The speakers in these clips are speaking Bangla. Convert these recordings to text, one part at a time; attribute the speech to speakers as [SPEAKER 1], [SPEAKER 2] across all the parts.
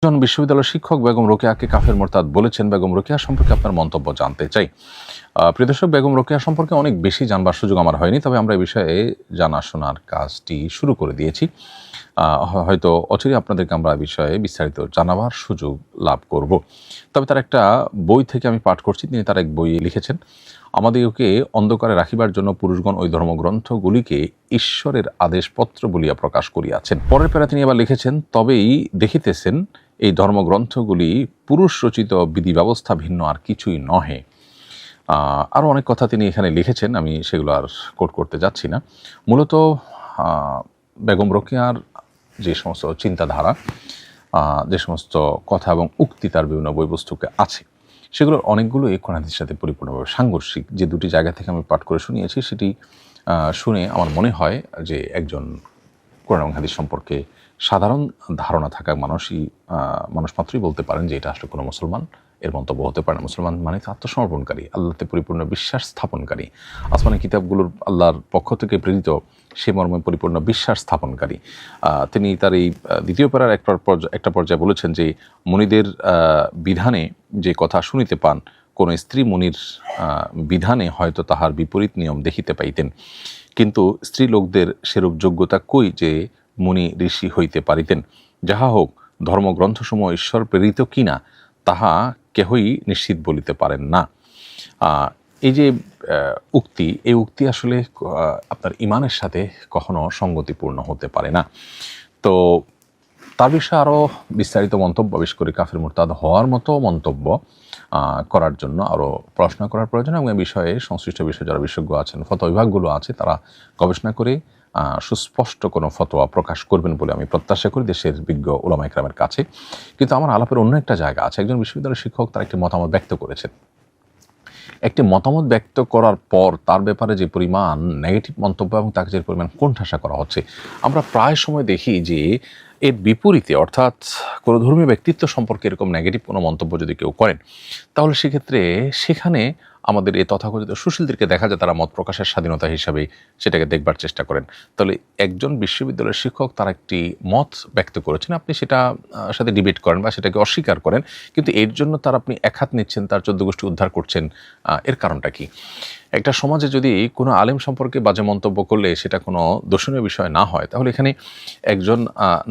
[SPEAKER 1] একজন বিশ্ববিদ্যালয়ের শিক্ষক বেগম রোকেয়াকে কাফের মোরতাদ বলেছেন। বেগম রোকেয়া সম্পর্কে আপনার মন্তব্য জানতে চাই। প্রিয় দর্শক, বেগম রোকেয়া সম্পর্কে অনেক বেশি জানবার সুযোগ আমার হয়নি, তবে আমরা এই বিষয়ে জানাশোনার কাজটি শুরু করে দিয়েছি। হয়তো অচিরে আপনাদেরকে আমরা এই বিষয়ে বিস্তারিত জানাবার সুযোগ লাভ করব। তবে তার একটা বই থেকে আমি পাঠ করছি। তিনি তার এক বইয়ে লিখেছেন, আমাদিগকে অন্ধকারে রাখিবার জন্য পুরুষগণ ওই ধর্মগ্রন্থগুলিকে ঈশ্বরের আদেশপত্র বলিয়া প্রকাশ করিয়াছেন। পরের প্যারা তিনি আবার লিখেছেন, তবেই দেখিতেছেন এই ধর্মগ্রন্থগুলি পুরুষ রচিত বিধি ব্যবস্থা ভিন্ন আর কিছুই নহে। আরও অনেক কথা তিনি এখানে লিখেছেন, আমি সেগুলো আর কোট করতে যাচ্ছি না। মূলত বেগম রোকেয়ার যে সমস্ত চিন্তাধারা, যে সমস্ত কথা এবং উক্তি তার বিভিন্ন বইবস্তুকে আছে, সেগুলোর অনেকগুলো এই কোরআন হাদিসের সাথে পরিপূর্ণভাবে সাংঘর্ষিক। যে দুটি জায়গা থেকে আমি পাঠ করে শুনিয়েছি, সেটি শুনে আমার মনে হয় যে একজন কোরআন এবং হাদিস সম্পর্কে সাধারণ ধারণা থাকা মানুষ মাত্রই বলতে পারেন যে এটা আসলে কোনো মুসলমান এর মন্তব্য হতে পারে না। মুসলমান মানে আত্মসমর্পণকারী, আল্লাহতে পরিপূর্ণ বিশ্বাস স্থাপনকারী, আসমানি কিতাবগুলোর আল্লাহর পক্ষ থেকে প্রেরিত সে মর্মে পরিপূর্ণ বিশ্বাস স্থাপনকারী। তিনি তার এই দ্বিতীয় পারার একটা পর্যায়ে বলেছেন যে মুনিদের বিধানে যে কথা শুনিতে পান, কোন স্ত্রী মুনির বিধানে হয়তো তাহার বিপরীত নিয়ম দেখিতে পাইতেন, কিন্তু স্ত্রী লোকদের সেরূপ যোগ্যতা কই যে মুনি ঋষি হইতে পারিতেন। যাহা হোক, ধর্মগ্রন্থসমূহ ঈশ্বর প্রেরিত কিনা তাহা কেহই নিশ্চিত বলিতে পারেন না। এই যে উক্তি, এই উক্তি আসলে আপনার ইমানের সাথে কখনো সঙ্গতিপূর্ণ হতে পারে না। তো তার বিষয়ে আরও বিস্তারিত মন্তব্য, বিশেষ করে কাফের মুরতাদ হওয়ার মতো মন্তব্য করার জন্য আরও পড়াশোনা করার প্রয়োজন, এবং এই বিষয়ে সংশ্লিষ্ট বিষয়ে যারা বিশেষজ্ঞ আছেন, ফতোয়া বিভাগগুলো আছে, তারা গবেষণা করে সুস্পষ্ট কোনো ফতোয়া প্রকাশ করবেন বলে আমি প্রত্যাশা করি দেশের বিজ্ঞ উলামা ইকরামের কাছে। কিন্তু আমার আলাপের অন্য একটা জায়গা আছে। একজন বিশ্ববিদ্যালয়ের শিক্ষক তার একটি মতামত ব্যক্ত করেছেন। একটি মতামত ব্যক্ত করার পর তার ব্যাপারে যে পরিমাণ নেগেটিভ মন্তব্য এবং তাকে যে পরিমাণ কোণঠাসা করা হচ্ছে, আমরা প্রায় সময় দেখি যে এর বিপরীতে, অর্থাৎ কোনো ধর্মীয় ব্যক্তিত্ব সম্পর্কে এরকম নেগেটিভ কোনো মন্তব্য যদি কেউ করেন, তাহলে সেক্ষেত্রে সেখানে আমাদের এই তথাকথিত সুশীলদেরকে দেখা যায় তারা মত প্রকাশের স্বাধীনতা হিসাবে সেটাকে দেখবার চেষ্টা করেন। তাহলে একজন বিশ্ববিদ্যালয়ের শিক্ষক তার একটি মত ব্যক্ত করেছেন, আপনি সেটা সাথে ডিবেট করেন বা সেটাকে অস্বীকার করেন, কিন্তু এর জন্য তার আপনি এক হাত নিচ্ছেন, তার 14 গোষ্ঠী উদ্ধার করছেন, এর কারণটা কি? একটা সমাজে যদি কোনো আলেম সম্পর্কে বাজে মন্তব্য করলে সেটা কোনো দর্শনীয় বিষয় না হয়, তাহলে এখানে একজন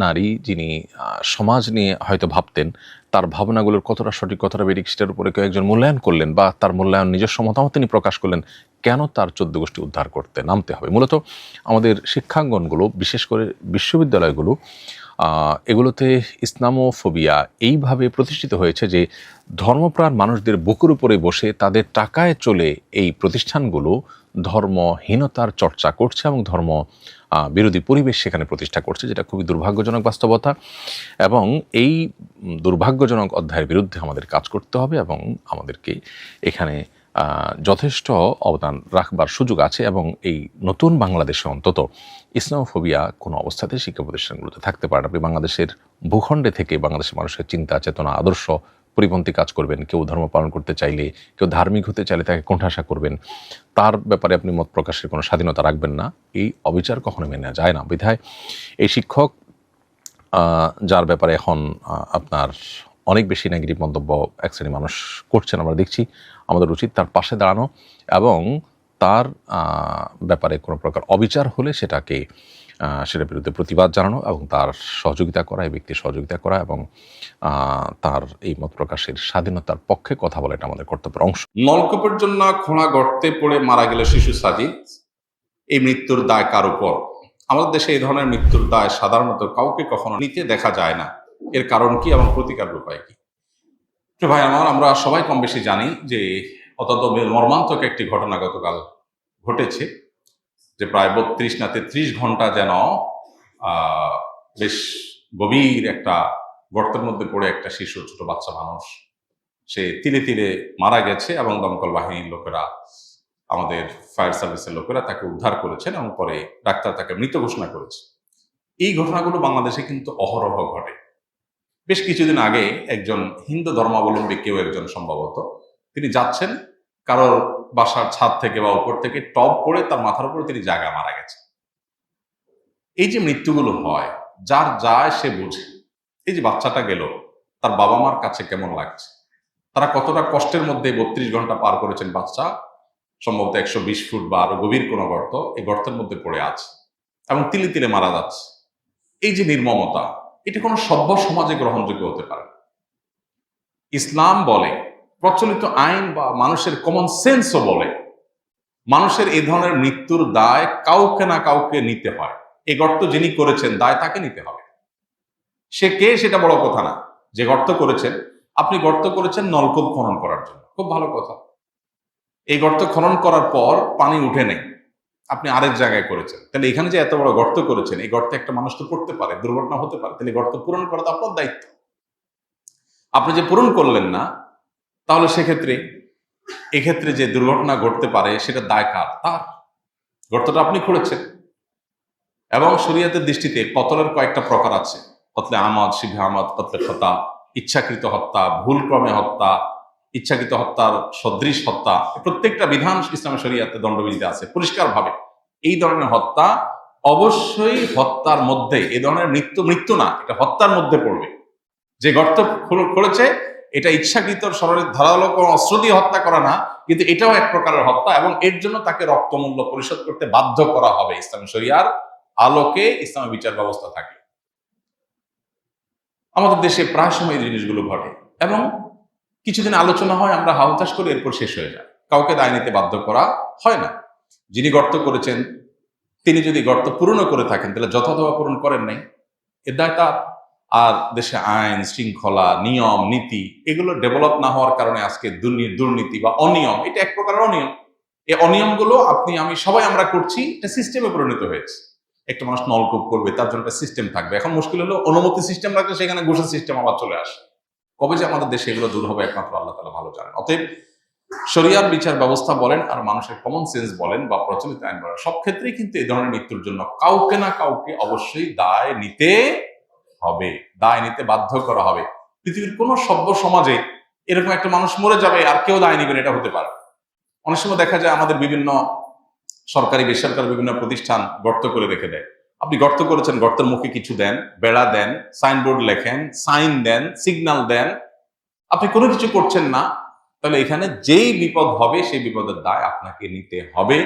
[SPEAKER 1] নারী যিনি সমাজ নিয়ে হয়তো ভাবতেন, তার ভাবনাগুলোর কতটা সঠিক কতটা বেঠিক সেটার উপরে কেউ একজন মূল্যায়ন করলেন বা তার মূল্যায়ন নিজস্ব মতামত তিনি প্রকাশ করলেন, কেন তার 14 গোষ্ঠী উদ্ধার করতে নামতে হবে? মূলত আমাদের শিক্ষাঙ্গনগুলো, বিশেষ করে বিশ্ববিদ্যালয়গুলো, এগুলোতে ইসলামোফোবিয়া এইভাবে প্রতিষ্ঠিত হয়েছে যে ধর্মপ্রাণ মানুষদের বুকের উপরে বসে তাদের টাকায় চলে এই প্রতিষ্ঠানগুলো ধর্মহীনতার চর্চা করছে এবং ধর্ম বিরোধী পরিবেশ সেখানে প্রতিষ্ঠা করছে, যেটা খুবই দুর্ভাগ্যজনক বাস্তবতা। এবং এই দুর্ভাগ্যজনক অধ্যায়ের বিরুদ্ধে আমাদের কাজ করতে হবে এবং আমাদেরকে এখানে যথেষ্ট অবদান রাখবার সুযোগ আছে। এবং এই নতুন বাংলাদেশে অন্তত ইসলামোফোবিয়া কোনো অবস্থাতে শিক্ষা প্রতিষ্ঠানগুলোতে থাকতে পারে না। আপনি বাংলাদেশের ভূখণ্ডে থেকে বাংলাদেশের মানুষের চিন্তা চেতনা আদর্শ পরিপন্থী কাজ করবেন, কেউ ধর্ম পালন করতে চাইলে, কেউ ধার্মিক হতে চাইলে তাকে কোণঠাসা করবেন, তার ব্যাপারে আপনি মত প্রকাশের কোনো স্বাধীনতা রাখবেন না, এই অবিচার কখনো মেনে যায় না। বিধায় এই শিক্ষক, যার ব্যাপারে এখন আপনার অনেক বেশি নেগেটিভ মন্তব্য এক শ্রেণীর মানুষ করছেন, আমরা দেখছি, আমাদের উচিত তার পাশে দাঁড়ানো এবং তার ব্যাপারে কোনো প্রকার অবিচার হলে সেটার বিরুদ্ধে প্রতিবাদ জানানো এবং তার সহযোগিতা করা, এই ব্যক্তির সহযোগিতা করা এবং তার এই মত প্রকাশের স্বাধীনতার পক্ষে কথা বলা, এটা আমাদের কর্তব্যের অংশ।
[SPEAKER 2] নলকূপের জন্য খোঁড়া গর্তে পড়ে মারা গেল শিশু সাজিদ, এই মৃত্যুর দায় কার উপর? আমাদের দেশে এই ধরনের মৃত্যুর দায় সাধারণত কাউকে কখনো নিতে দেখা যায় না। এর কারণ কি এবং প্রতিকার উপায় কি? ভাই আমার, আমরা সবাই কম বেশি জানি যে অত্যন্ত মর্মান্তক একটি ঘটনা গতকাল ঘটেছে, যে প্রায় 32 না 33 ঘন্টা যেন বেশ গভীর একটা গর্তের মধ্যে পড়ে একটা শিশু, ছোট বাচ্চা মানুষ, সে তিলে তিলে মারা গেছে এবং দমকল বাহিনীর লোকেরা, আমাদের ফায়ার সার্ভিসের লোকেরা তাকে উদ্ধার করেছেন এবং পরে ডাক্তার তাকে মৃত ঘোষণা করেছে। এই ঘটনাগুলো বাংলাদেশে কিন্তু অহরহ ঘটে। বেশ কিছুদিন আগে একজন হিন্দু ধর্মাবলম্বী কেউ একজন, সম্ভবত তিনি যাচ্ছেন কারোর বাসার ছাদ থেকে বা উপর থেকে টপ করে তার মাথার উপরে তিনি জায়গা মারা গেছে। এই যে মৃত্যুগুলো হয়, যার যায় সে বুঝে। এই যে বাচ্চাটা গেল, তার বাবা মার কাছে কেমন লাগছে, তারা কতটা কষ্টের মধ্যে 32 ঘন্টা পার করেছেন। বাচ্চা সম্ভবত 120 ফুট বা আরো গভীর কোনো গর্ত, এই গর্তের মধ্যে পড়ে আছে এবং তিলে তিলে মারা যাচ্ছে। এই যে নির্মমতা, এটা কোনো সভ্য সমাজে গ্রহণযোগ্য হতে পারে না। ইসলাম বলে, প্রচলিত আইন বা মানুষের কমন সেন্সও বলে, মানুষের এই ধরনের মৃত্যুর দায় কাউকে না কাউকে নিতে হয়। এই গর্ত যিনি করেছেন দায় তাকে নিতে হবে। সে কে সেটা বড় কথা না। যে গর্ত করেছেন, আপনি গর্ত করেছেন নলকূপ খনন করার জন্য, খুব ভালো কথা। এই গর্ত খনন করার পর পানি উঠে নেই, আপনি আরেক জায়গায় করেছেন, তাহলে এখানে যে এত বড় গর্ত করেছেন, এই গর্তে একটা মানুষ তো পড়তে পারে, দুর্ঘটনা হতে পারে, তাহলে গর্ত পূরণ করা তো আপনার দায়িত্ব। আপনি যে পূরণ করলেন না, তাহলে সেক্ষেত্রে এক্ষেত্রে যে দুর্ঘটনা ঘটতে পারে সেটা দায় কার? তার। গর্তটা আপনি করেছেন। এবং শরীয়তের দৃষ্টিতে কতলের কয়েকটা প্রকার আছে। কতলে আমাদ, শিবে আমাদ, কতলে খতা, ইচ্ছাকৃত হত্যা, ভুলক্রমে হত্যা, ইচ্ছাকৃত হত্যার সদৃশ হত্যা। প্রত্যেকটা বিধান ইসলামের শরীয়তে দণ্ডবিধিতে আছে পরিষ্কারভাবে। এই ধরনের হত্যা অবশ্যই হত্যার মধ্যে, এই ধরনের মৃত্যু না, এটা হত্যার মধ্যে পড়বে। যে গর্ত করেছে এটা ইচ্ছাকৃত শরীরের ধারালো কোনো অস্ত্র দিয়ে হত্যা করা না, কিন্তু এটাও এক প্রকারের হত্যা এবং এর জন্য তাকে রক্তমূল্য পরিশোধ করতে বাধ্য করা হবে। ইসলামী শরিয়ার আলোকে ইসলামী বিচার ব্যবস্থা থাকে। আমাদের দেশে প্রায় সময় এই জিনিসগুলো ঘটে এবং কিছুদিন আলোচনা হয়, আমরা হাউতাস করে এরপর শেষ হয়ে যায়। কাউকে দায় নিতে বাধ্য করা হয় না। যিনি গর্ত করেছেন তিনি যদি গর্ত পূরণ করে থাকেন তাহলে যথাযথ পূরণ করেন নাই, এর দায় তার। আর দেশে আইন শৃঙ্খলা, নিয়ম নীতি এগুলো ডেভেলপ না হওয়ার কারণে আজকে দুর্নীতি বা অনিয়ম, এটা এক প্রকারের অনিয়ম। এই অনিয়মগুলো আপনি আমি সবাই আমরা করছি, এটা সিস্টেমে পরিণত হয়েছে। একটা মানুষ নলকূপ করবে, তার জন্য একটা সিস্টেম থাকবে। এখন মুশকিল হলো অনুমতি সিস্টেম রাখলে সেখানে ঘুষের সিস্টেম আবার চলে আসে। কবে যে আমাদের দেশে এগুলো দূর হবে একমাত্র আল্লাহ তাআলা ভালো জানেন। অতএব শরিয়ার বিচার ব্যবস্থা বলেন আর মানুষের কমন সেন্স বলেন বা প্রচলিত আইন বলেন, সব ক্ষেত্রেই কিন্তু এই ধরনের মৃত্যুর জন্য কাউকে না কাউকে অবশ্যই দায় নিতে হবে, দায় নিতে বাধ্য করা হবে। পৃথিবীর কোন সভ্য সমাজে এরকম একটা মানুষ মরে যাবে আর কেউ দায় নিবেন, এটা হতে পারে। অনেক সময় দেখা যায় আমাদের বিভিন্ন সরকারি বেসরকারি বিভিন্ন প্রতিষ্ঠান গর্ত করে রেখে দেয়। আপনি গর্ত করেছেন, গর্তের মুখে কিছু দেন, বেড়া দেন, সাইনবোর্ড লেখেন, সাইন দেন, সিগন্যাল দেন, আপনি কোনো কিছু করছেন না, তাহলে এখানে যেই বিপদ হবে সেই বিপদের দায় আপনাকে নিতে হবে।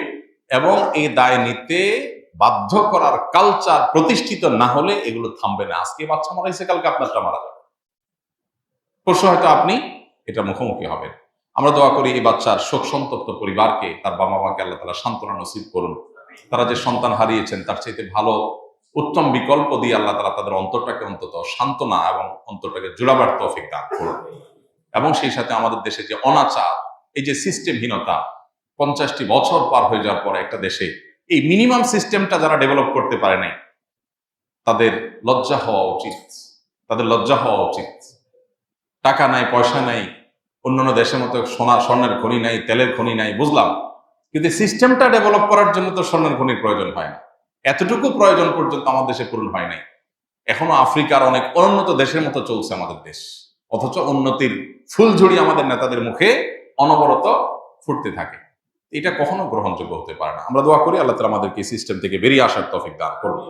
[SPEAKER 2] এবং এই দায় নিতে বাধ্য করার কালচার প্রতিষ্ঠিত না হলে এগুলো থামবে না। আজকে বাচ্চা মারা গেছে, কালকে আপনারটা মারা যাবে, পরশু হয়তো আপনি এটা মুখোমুখি হবেন। আমরা দোয়া করি এই বাচ্চার শোক সন্তপ্ত পরিবারকে, তার বাবা মাকে আল্লাহ তাআলা সান্ত্বনা নসিব করুন। তারা যে সন্তান হারিয়েছেন তার চাইতে ভালো উত্তম বিকল্প দিয়ে আল্লাহ তাআলা তাদের অন্তরটাকে অন্তত সান্ত্বনা এবং অন্তরটাকে জোড়াবার তৌফিক দান করুন। এবং সেই সাথে আমাদের দেশে যে অনাচার, এই যে সিস্টেমহীনতা, 50টি বছর পার হয়ে যাওয়ার পর একটা দেশে এই মিনিমাম সিস্টেমটা যারা ডেভেলপ করতে পারে নাই, তাদের লজ্জা হওয়া উচিত, তাদের লজ্জা হওয়া উচিত। টাকা নাই, পয়সা নাই, অন্যান্য দেশের মতো স্বর্ণের খনি নাই, তেলের খনি নাই, বুঝলাম, কিন্তু সিস্টেমটা ডেভেলপ করার জন্য তো স্বর্ণের খনির প্রয়োজন হয় না। এতটুকু প্রয়োজন পর্যন্ত আমাদের দেশে পূরণ হয় নাই। এখনো আফ্রিকার অনেক অনুন্নত দেশের মতো চলছে আমাদের দেশ, অথচ উন্নতির ফুলঝুড়ি আমাদের নেতাদের মুখে অনবরত ফুটতে থাকে। এটা কখনো গ্রহণযোগ্য হতে পারে না। আমরা দোয়া করি আল্লাহ তাআলা আমাদেরকে সিস্টেম থেকে বেরিয়ে আসার তৌফিক দান করুন।